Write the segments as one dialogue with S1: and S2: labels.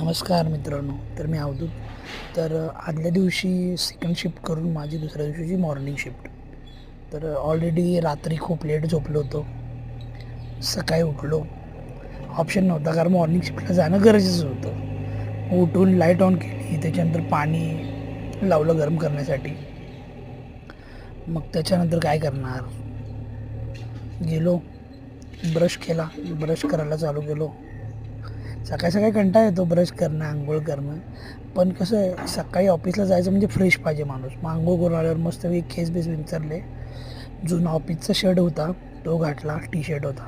S1: नमस्कार मित्रांनो. तर मी अवधूत. तर आदल्या दिवशी सेकंड शिफ्ट करून माझी दुसऱ्या दिवशीची मॉर्निंग शिफ्ट. तर ऑलरेडी रात्री खूप लेट झोपलो होतो. सकाळी उठलो. ऑप्शन नव्हता कारण मॉर्निंग शिफ्टला जाणं गरजेचं होतं. उठून लाईट ऑन केली, त्याच्यानंतर पाणी लावलं गरम करण्यासाठी. मग त्याच्यानंतर काय करणार, गेलो ब्रश केला. ब्रश करायला चालू केलो. सकाळी सकाळी कंटाळा येतो ब्रश करणं, आंघोळ करणं. पण कसं आहे, सकाळी ऑफिसला जायचं म्हणजे फ्रेश पाहिजे माणूस. मग आंघोळ करून आल्यावर मस्त केस बेस विंचरले. जुना ऑफिसचा शर्ट होता तो घातला, टी शर्ट होता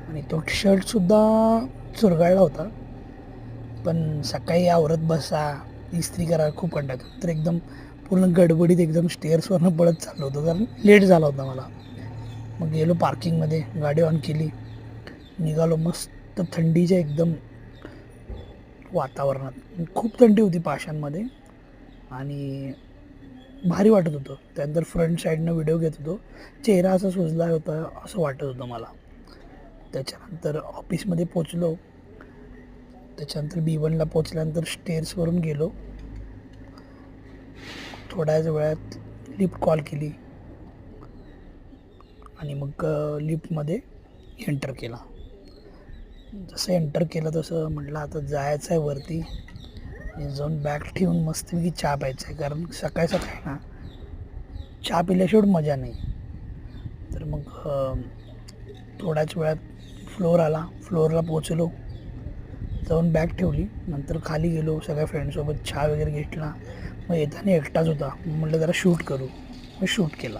S1: आणि तो शर्टसुद्धा चुरगाळला होता. पण सकाळी आवरत बसा, इस्त्री करा, खूप कंटाळा येतो. तर एकदम पूर्ण गडबडीत एकदम स्टेअर्सवरनं पळत चाललो होतो कारण लेट झाला होता मला. मग गेलो पार्किंगमध्ये, गाडी ऑन केली, निघालो. मस्त थंडीच्या एकदम वातावरणात, खूप थंडी होती पाषाणमध्ये आणि भारी वाटत होतं. त्यानंतर फ्रंट साईडनं व्हिडिओ घेत होतो. चेहरा असा सुजला होता असं वाटत होतं मला. त्याच्यानंतर ऑफिसमध्ये पोचलो. त्याच्यानंतर B1ला पोचल्यानंतर स्टेअर्सवरून गेलो. थोड्याच वेळात लिफ्ट कॉल केली आणि मग लिफ्टमध्ये एंटर केला. जसं एंटर केलं तसं म्हटलं आता जायचं आहे वरती. जाऊन बॅग ठेवून मस्तपैकी चहा प्यायचा आहे कारण सकाळी सकाळी ना चहा पिल्याशिवाय मजा नाही. तर मग थोड्याच वेळात फ्लोअर आला. फ्लोअरला पोचलो, जाऊन बॅग ठेवली. नंतर खाली गेलो, सगळ्या फ्रेंडसोबत चहा वगैरे घेतला. मग येताना एकटाच होता, म्हटलं जरा शूट करू. मग शूट केला.